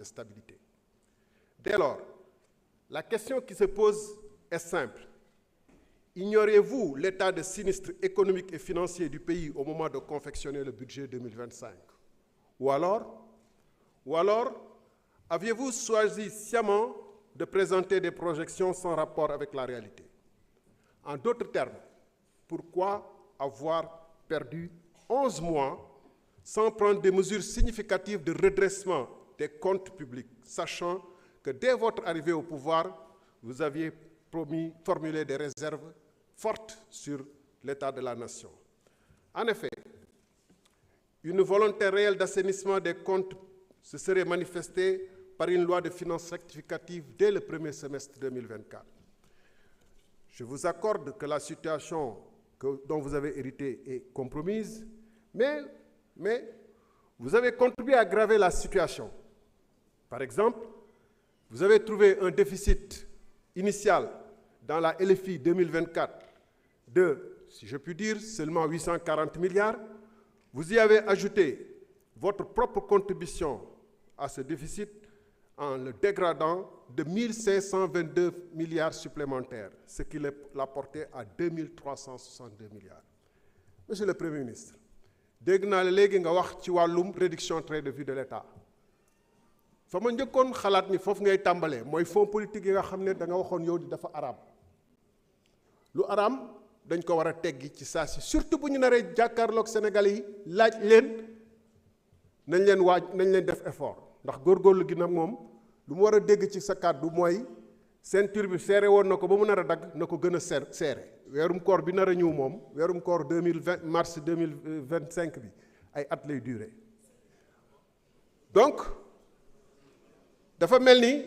de stabilité. Dès lors, la question qui se pose est simple. Ignorez-vous l'état de sinistre économique et financier du pays au moment de confectionner le budget 2025? Ou alors, aviez-vous choisi sciemment de présenter des projections sans rapport avec la réalité? En d'autres termes, pourquoi avoir perdu 11 mois sans prendre des mesures significatives de redressement des comptes publics, sachant que dès votre arrivée au pouvoir, vous aviez formulé des réserves fortes sur l'état de la nation? En effet, une volonté réelle d'assainissement des comptes se serait manifestée par une loi de finances rectificative dès le premier semestre 2024. Je vous accorde que la situation dont vous avez hérité est compromise, mais vous avez contribué à aggraver la situation. Par exemple, vous avez trouvé un déficit initial dans la LFI 2024 de, si je puis dire, seulement 840 milliards. Vous y avez ajouté votre propre contribution à ce déficit en le dégradant de 1522 milliards supplémentaires, ce qui l'a porté à 2362 milliards. Monsieur le Premier ministre, dégg naa la léegi nga wax ci wàllum réduction train de vie de l'État. fa ma njëkkoon xalaat ni foofu ngay tàmbalee mooy fonds politique yi nga xam ne da nga waxoon yow di dafa araam. Lu araam dañ ko war a teggi ci saa si, surtout bu ñu naree jàkkaarloog Sénégalais yi laaj leen nañ leen def effort, ndax góorgóorlu gi nag moom lu mu war a dégg ci sa kàddu mooy ceinture bi serré woon na ko ba mu nar a dagg na ko gën a serré. weerum koor bi nar a ñëw moom weerum koor 2020 mars 2025 bi ay at lay duré. Donc dafa mel ni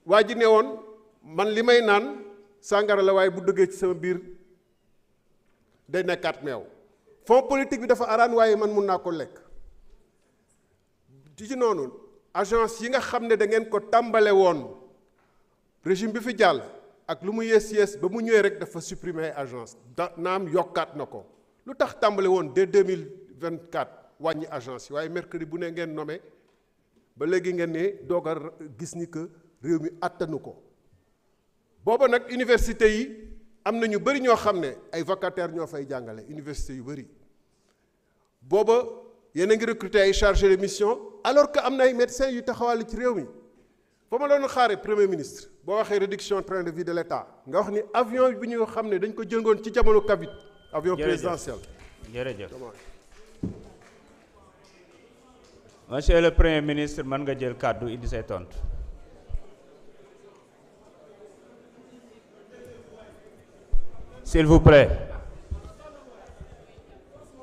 waa ji ne woon man li may naan sàngara la waaye bu dëggee ci sama biir day nekkaat meew. fonds politique bi dafa araan waaye man mun naa ko lekk. ci noonu agence yi nga xam ne da ngeen ko tàmbale woon régime bi fi jàll ak lu mu yées ba mu ñëwee rek dafa supprimer agence naam yokkaat na ko. lu tax tàmbale woon dès 2024 wàññi agence yi waaye mercredi bu ne ngeen nommé ba léegi ngeen ne doog a gis ni que réew mi attanu ko. booba nag université yi am na ñu bëri ñoo xam ne ay vacataires ñoo fay jàngale université yu bëri. booba yéen a ngi recruter ay chargés de mission alors que am na ay médecins yu taxawal ci réew mi. fa ma doon xaare premier ministre boo waxee réduction train de vie de l'État nga wax ni avion bi ñu xam ne dañ ko jëngoon ci jamono Covid. avion présidentiel. jërëjëf monsieur le premier ministre mën nga jël kàddu indi say tontu. s'il vous plaît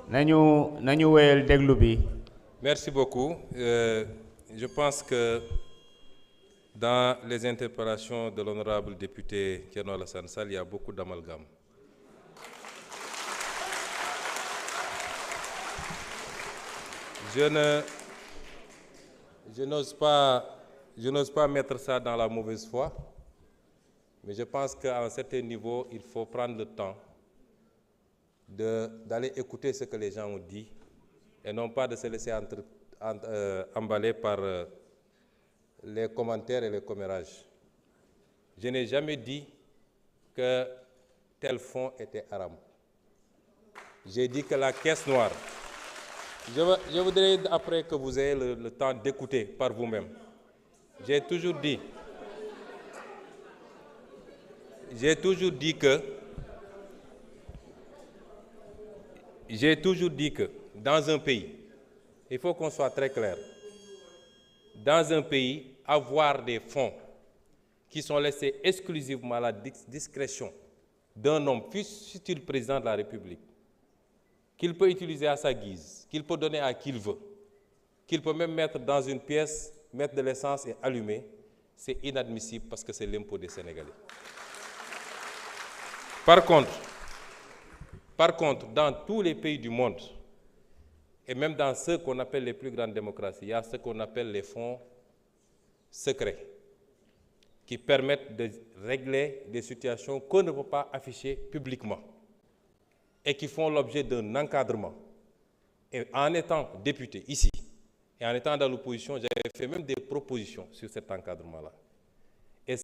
nañu wéyal déglu bi. Merci beaucoup. Je pense que dans les interpellations de l'honorable député Thierno Alassane Sall, il y a beaucoup d'amalgame. Je n'ose pas mettre ça dans la mauvaise foi, mais je pense qu'à un certain niveau, il faut prendre le temps d'aller écouter ce que les gens ont dit et non pas de se laisser emballer par les commentaires et les commérages. Je n'ai jamais dit que tel fonds était haram. J'ai dit que la caisse noire. Je voudrais après que vous ayez le temps d'écouter par vous-même. J'ai toujours dit que dans un pays, il faut qu'on soit très clair. Dans un pays, avoir des fonds qui sont laissés exclusivement à la discrétion d'un homme, fût-il président de la République, qu'il peut utiliser à sa guise, qu'il peut donner à qui il veut, qu'il peut même mettre dans une pièce, mettre de l'essence et allumer, c'est inadmissible parce que c'est l'impôt des Sénégalais. Par contre, dans tous les pays du monde, et même dans ceux qu'on appelle les plus grandes démocraties, il y a ce qu'on appelle les fonds secrets, qui permettent de régler des situations qu'on ne peut pas afficher publiquement et qui font l'objet d'un encadrement. Et en étant député ici, Et en étant dans l'opposition, j'avais fait même des propositions sur cet encadrement-là.